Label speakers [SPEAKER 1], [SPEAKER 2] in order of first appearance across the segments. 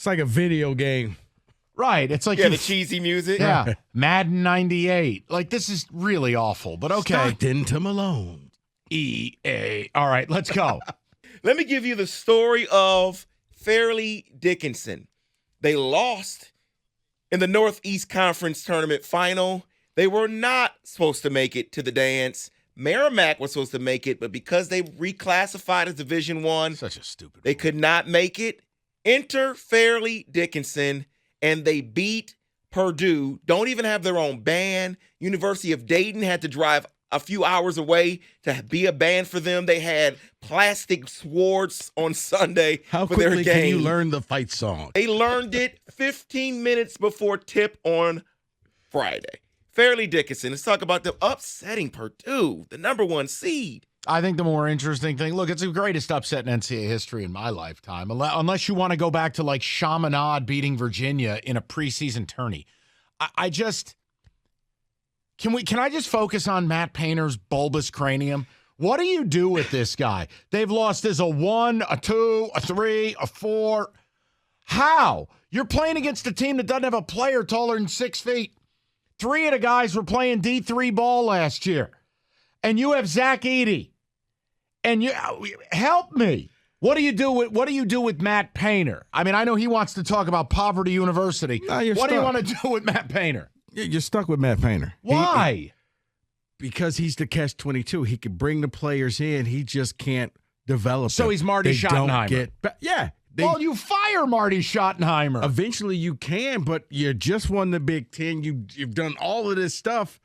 [SPEAKER 1] It's like a video game.
[SPEAKER 2] Right. It's like
[SPEAKER 3] the cheesy music.
[SPEAKER 2] Yeah. Madden 98. Like, this is really awful, but okay.
[SPEAKER 1] Stockton to Malone.
[SPEAKER 2] EA. All right, let's go.
[SPEAKER 3] Let me give you the story of Fairleigh Dickinson. They lost in the Northeast Conference Tournament final. They were not supposed to make it to the dance. Merrimack was supposed to make it, but because they reclassified as Division I,
[SPEAKER 2] Such a stupid
[SPEAKER 3] they could not make it. Enter Fairleigh Dickinson, and they beat Purdue. Don't even have their own band. University of Dayton had to drive a few hours away to be a band for them. They had plastic swords on Sunday
[SPEAKER 1] How
[SPEAKER 3] for their
[SPEAKER 1] quickly
[SPEAKER 3] game.
[SPEAKER 1] can you learn the fight song?
[SPEAKER 3] They learned it 15 minutes before tip on Friday. Fairleigh Dickinson, let's talk about them upsetting Purdue, the number 1 seed.
[SPEAKER 2] I think the more interesting thing, look, it's the greatest upset in NCAA history in my lifetime, unless you want to go back to like Chaminade beating Virginia in a preseason tourney. Can I just focus on Matt Painter's bulbous cranium? What do you do with this guy? They've lost as a 1, a 2, a 3, a 4. How? You're playing against a team that doesn't have a player taller than 6 feet. 3 of the guys were playing D3 ball last year. And you have Zach Edey. And you help me. What do you do with Matt Painter? I mean, I know he wants to talk about Poverty University.
[SPEAKER 1] No, you're
[SPEAKER 2] what do you
[SPEAKER 1] stuck.
[SPEAKER 2] want to do with Matt Painter?
[SPEAKER 1] You're stuck with Matt Painter.
[SPEAKER 2] Why?
[SPEAKER 1] Because he's the catch-22. He can bring the players in. He just can't develop
[SPEAKER 2] So
[SPEAKER 1] them.
[SPEAKER 2] he's Marty
[SPEAKER 1] They
[SPEAKER 2] Schottenheimer.
[SPEAKER 1] don't get
[SPEAKER 2] Well, you fire Marty Schottenheimer.
[SPEAKER 1] Eventually you can, but you just won the Big Ten. You've done all of this stuff.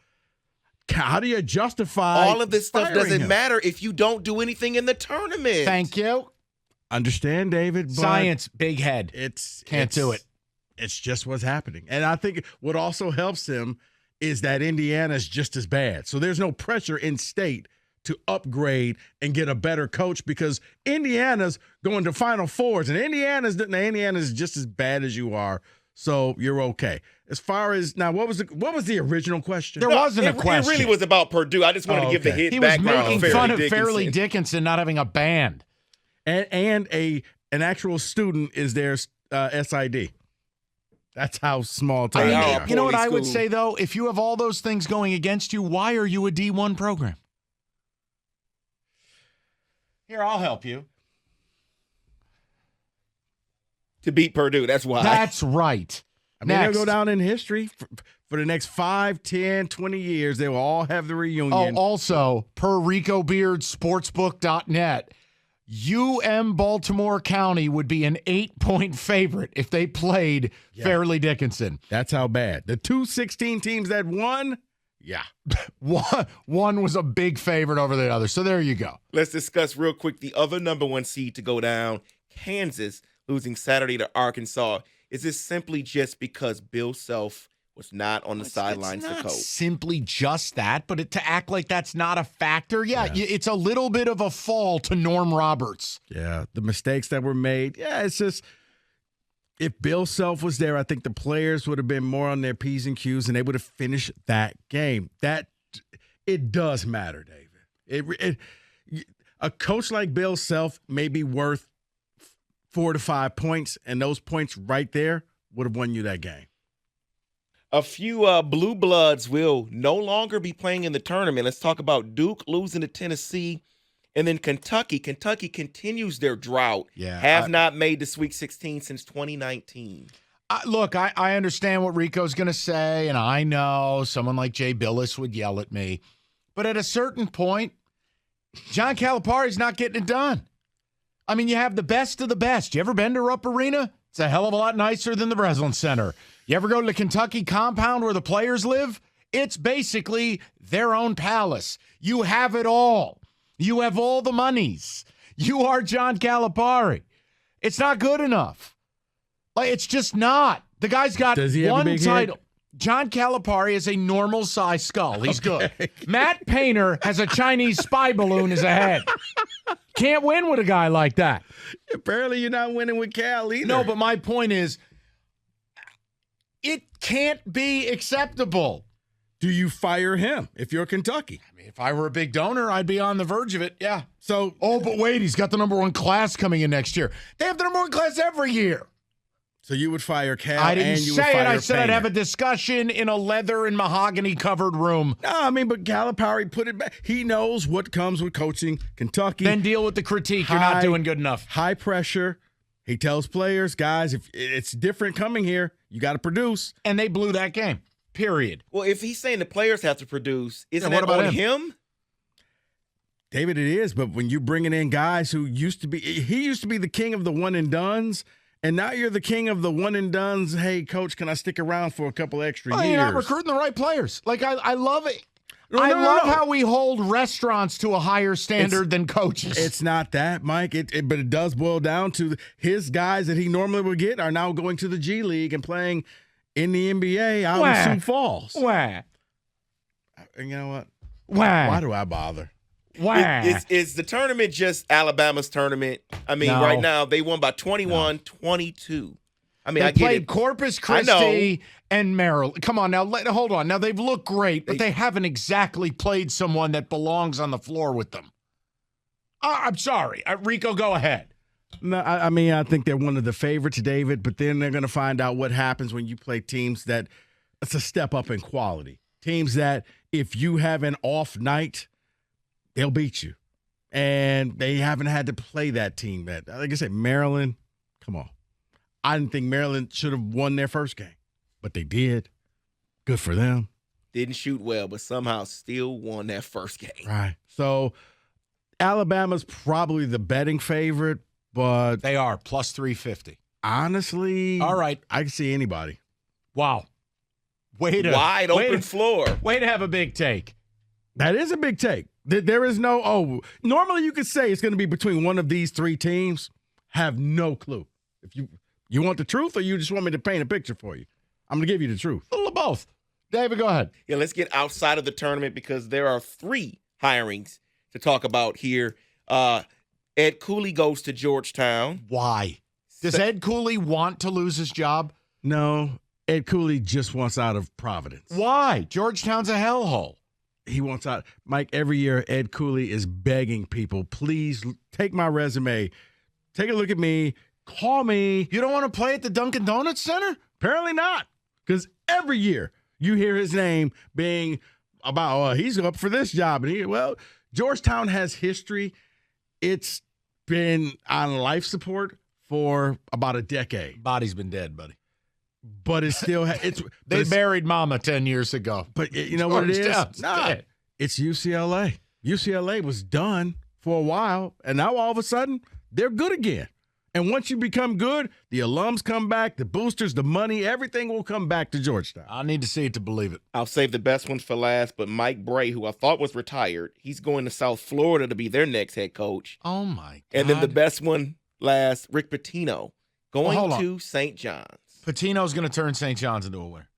[SPEAKER 1] How do you justify
[SPEAKER 3] All of this stuff
[SPEAKER 1] firing
[SPEAKER 3] doesn't
[SPEAKER 1] him?
[SPEAKER 3] matter if you don't do anything in the tournament.
[SPEAKER 2] Thank you.
[SPEAKER 1] Understand, David? But
[SPEAKER 2] Science, big head. Can't do it.
[SPEAKER 1] It's just what's happening. And I think what also helps him is that Indiana's just as bad. So there's no pressure in state to upgrade and get a better coach because Indiana's going to Final Fours, and Indiana's just as bad as you are. So you're okay. As far as now, what was the original question?
[SPEAKER 2] There wasn't a question.
[SPEAKER 3] It really was about Purdue. I just wanted to give the hit
[SPEAKER 2] He was
[SPEAKER 3] background
[SPEAKER 2] making
[SPEAKER 3] on
[SPEAKER 2] fun of
[SPEAKER 3] Dickinson.
[SPEAKER 2] Fairleigh Dickinson not having a band.
[SPEAKER 1] And an actual student is their SID. That's how small time they are.
[SPEAKER 2] You know what I would
[SPEAKER 3] School.
[SPEAKER 2] say, though? If you have all those things going against you, why are you a D1 program? Here, I'll help you.
[SPEAKER 3] To beat Purdue, that's why.
[SPEAKER 2] That's right.
[SPEAKER 1] I mean,
[SPEAKER 2] Next.
[SPEAKER 1] they'll go down in history for the next 5, 10, 20 years. They will all have the
[SPEAKER 2] Oh,
[SPEAKER 1] reunion.
[SPEAKER 2] also, per Rico Beard, sportsbook.net, Baltimore County would be an 8-point favorite if they played Fairleigh Dickinson.
[SPEAKER 1] That's how bad. The 2-16 teams that won, yeah.
[SPEAKER 2] One was a big favorite over the other. So there you go.
[SPEAKER 3] Let's discuss real quick the other number 1 seed to go down, Kansas, losing Saturday to Arkansas. Is this simply just because Bill Self was not on the sidelines
[SPEAKER 2] It's
[SPEAKER 3] to
[SPEAKER 2] not
[SPEAKER 3] coach?
[SPEAKER 2] simply just that, but to act like that's not a factor, it's a little bit of a fall to Norm Roberts.
[SPEAKER 1] Yeah, the mistakes that were made. Yeah, it's just if Bill Self was there, I think the players would have been more on their P's and Q's and they would have finished that game. It does matter, David. A coach like Bill Self may be worth 4 to 5 points, and those points right there would have won you that game.
[SPEAKER 3] A few Blue Bloods will no longer be playing in the tournament. Let's talk about Duke losing to Tennessee, and then Kentucky. Kentucky continues their drought.
[SPEAKER 2] Yeah,
[SPEAKER 3] not made the Sweet 16 since 2019.
[SPEAKER 2] Look, I understand what Rico's going to say, and I know someone like Jay Billis would yell at me. But at a certain point, John Calipari's not getting it done. I mean, you have the best of the best. You ever been to Rupp Arena? It's a hell of a lot nicer than the Breslin Center. You ever go to the Kentucky compound where the players live? It's basically their own palace. You have it all. You have all the monies. You are John Calipari. It's not good enough. Like, it's just not. The guy's got
[SPEAKER 1] Does he have a
[SPEAKER 2] one
[SPEAKER 1] big
[SPEAKER 2] title.
[SPEAKER 1] head?
[SPEAKER 2] John Calipari is a normal-sized skull. He's good. Matt Painter has a Chinese spy balloon as a head. Can't win with a guy like that.
[SPEAKER 1] Apparently you're not winning with Cal either.
[SPEAKER 2] No, but my point is, it can't be acceptable.
[SPEAKER 1] Do you fire him if you're Kentucky?
[SPEAKER 2] I mean, if I were a big donor, I'd be on the verge of it, yeah. So, but wait, he's got the number 1 class coming in next year. They have the number 1 class every year.
[SPEAKER 1] So you would fire Cal
[SPEAKER 2] I didn't
[SPEAKER 1] and you would
[SPEAKER 2] say
[SPEAKER 1] fire
[SPEAKER 2] it. I said I'd
[SPEAKER 1] Painter.
[SPEAKER 2] have a discussion in a leather and mahogany-covered room.
[SPEAKER 1] No, I mean, but Calipari put it back. He knows what comes with coaching Kentucky.
[SPEAKER 2] Then deal with the critique. You're not doing good enough.
[SPEAKER 1] High pressure. He tells players, guys, if it's different coming here, you got to produce.
[SPEAKER 2] And they blew that game, period.
[SPEAKER 3] Well, if he's saying the players have to produce, isn't
[SPEAKER 2] what
[SPEAKER 3] that
[SPEAKER 2] about
[SPEAKER 3] on him?
[SPEAKER 1] David, it is, but when you're bringing in guys who he used to be the king of the one-and-dones, and now you're the king of the one-and-dones. Hey, coach, can I stick around for a couple extra years?
[SPEAKER 2] You're not recruiting the right players. Like, I love it. I love how we hold restaurants to a higher standard than coaches.
[SPEAKER 1] It's not that, Mike. But it does boil down to his guys that he normally would get are now going to the G League and playing in the NBA out in Sioux Falls.
[SPEAKER 2] Why?
[SPEAKER 1] And you know what?
[SPEAKER 2] Why?
[SPEAKER 1] Why do I bother?
[SPEAKER 2] Why?
[SPEAKER 3] Is the tournament just Alabama's tournament? I mean, right now they won by 21-22. I mean,
[SPEAKER 2] they
[SPEAKER 3] I get
[SPEAKER 2] played
[SPEAKER 3] it.
[SPEAKER 2] Corpus Christi and Maryland. Come on now, hold on. Now they've looked great, but they haven't exactly played someone that belongs on the floor with them. I'm sorry, Rico, go ahead.
[SPEAKER 1] No, I mean, I think they're one of the favorites, David. But then they're going to find out what happens when you play teams that it's a step up in quality. Teams that if you have an off night, they'll beat you, and they haven't had to play that team. That, like I said, Maryland. Come on. I didn't think Maryland should have won their first game, but they did. Good for them.
[SPEAKER 3] Didn't shoot well, but somehow still won that first game.
[SPEAKER 1] Right. So Alabama's probably the betting favorite, but
[SPEAKER 2] They are plus 350.
[SPEAKER 1] honestly,
[SPEAKER 2] All right.
[SPEAKER 1] I can see anybody.
[SPEAKER 2] Wow.
[SPEAKER 3] Wide open floor.
[SPEAKER 2] Way to have a big take.
[SPEAKER 1] That is a big take. There is no, normally you could say it's going to be between one of these three teams. Have no clue. If you want the truth or you just want me to paint a picture for you? I'm going to give you the truth.
[SPEAKER 2] A little of both. David, go ahead.
[SPEAKER 3] Yeah, let's get outside of the tournament because there are 3 hirings to talk about here. Ed Cooley goes to Georgetown.
[SPEAKER 2] Why? Does Ed Cooley want to lose his job?
[SPEAKER 1] No, Ed Cooley just wants out of Providence.
[SPEAKER 2] Why? Georgetown's a hellhole.
[SPEAKER 1] He wants out. Mike, every year Ed Cooley is begging people, please take my resume. Take a look at me. Call me.
[SPEAKER 2] You don't want to play at the Dunkin' Donuts Center?
[SPEAKER 1] Apparently not, because every year you hear his name being about, he's up for this job. And Georgetown has history. It's been on life support for about a decade.
[SPEAKER 2] Body's been dead, buddy.
[SPEAKER 1] But it's still,
[SPEAKER 2] They buried Mama 10 years ago.
[SPEAKER 1] But you know what it is?
[SPEAKER 2] Georgetown's dead.
[SPEAKER 1] It's UCLA. UCLA was done for a while, and now all of a sudden, they're good again. And once you become good, the alums come back, the boosters, the money, everything will come back to Georgetown.
[SPEAKER 2] I need to see it to believe it.
[SPEAKER 3] I'll save the best ones for last, but Mike Bray, who I thought was retired, he's going to South Florida to be their next head coach.
[SPEAKER 2] Oh, my God.
[SPEAKER 3] And then the best one last, Rick Pitino, going
[SPEAKER 2] hold on.
[SPEAKER 3] to St. John's.
[SPEAKER 2] Pitino's going to turn St. John's into a winner.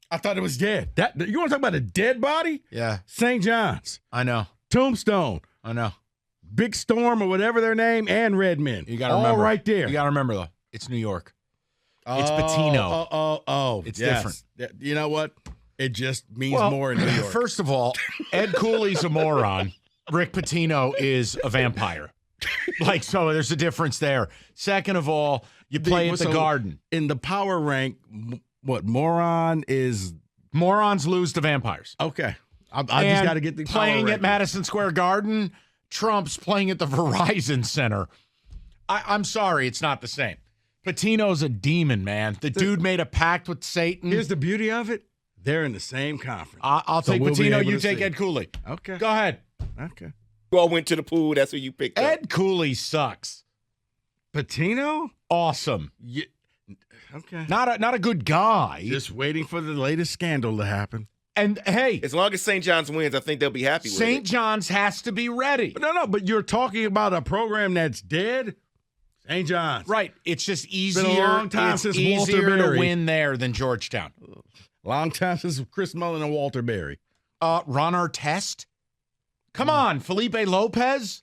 [SPEAKER 1] I thought it was dead. You want to talk about a dead body?
[SPEAKER 2] Yeah.
[SPEAKER 1] St. John's,
[SPEAKER 2] I know.
[SPEAKER 1] Tombstone,
[SPEAKER 2] I know.
[SPEAKER 1] Big Storm or whatever their name, and Redmond.
[SPEAKER 2] You got to
[SPEAKER 1] all
[SPEAKER 2] remember.
[SPEAKER 1] right there.
[SPEAKER 2] You got to remember, though. It's New York. It's Pitino.
[SPEAKER 1] It's
[SPEAKER 2] different.
[SPEAKER 1] You know what? It just means more in New York.
[SPEAKER 2] First of all, Ed Cooley's a moron. Rick Pitino is a vampire. So there's a difference there. Second of all, you play at the Garden.
[SPEAKER 1] In the power rank, what, moron is...
[SPEAKER 2] Morons lose to vampires.
[SPEAKER 1] Okay. I just got to get the
[SPEAKER 2] playing
[SPEAKER 1] power
[SPEAKER 2] at Madison Square Garden, Trump's playing at the Verizon Center. I'm sorry, it's not the same. Pitino's a demon, man. The dude made a pact with Satan.
[SPEAKER 1] Here's the beauty of it. They're in the same conference.
[SPEAKER 2] I'll take Pitino, you take Ed Cooley.
[SPEAKER 1] Okay.
[SPEAKER 2] Go ahead.
[SPEAKER 1] Okay.
[SPEAKER 3] You all went to the pool. That's who you picked up.
[SPEAKER 2] Ed Cooley sucks.
[SPEAKER 1] Pitino?
[SPEAKER 2] Awesome.
[SPEAKER 1] Yeah. Okay.
[SPEAKER 2] Not a good guy.
[SPEAKER 1] Just waiting for the latest scandal to happen.
[SPEAKER 2] And, hey,
[SPEAKER 3] As long as St. John's wins, I think they'll be happy with it.
[SPEAKER 2] St. John's has to be ready.
[SPEAKER 1] But you're talking about a program that's dead? St. John's.
[SPEAKER 2] Right. It's just easier.
[SPEAKER 1] been a long time since Walter
[SPEAKER 2] easier
[SPEAKER 1] Berry.
[SPEAKER 2] to win there than Georgetown.
[SPEAKER 1] Long time since Chris Mullin and Walter Berry.
[SPEAKER 2] Ron Artest? Come on, Felipe Lopez?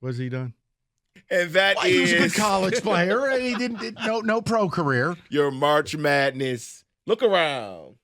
[SPEAKER 1] What's he done?
[SPEAKER 3] And that
[SPEAKER 2] He was a good
[SPEAKER 3] is
[SPEAKER 2] college player. He didn't no pro career.
[SPEAKER 3] your March Madness. Look around.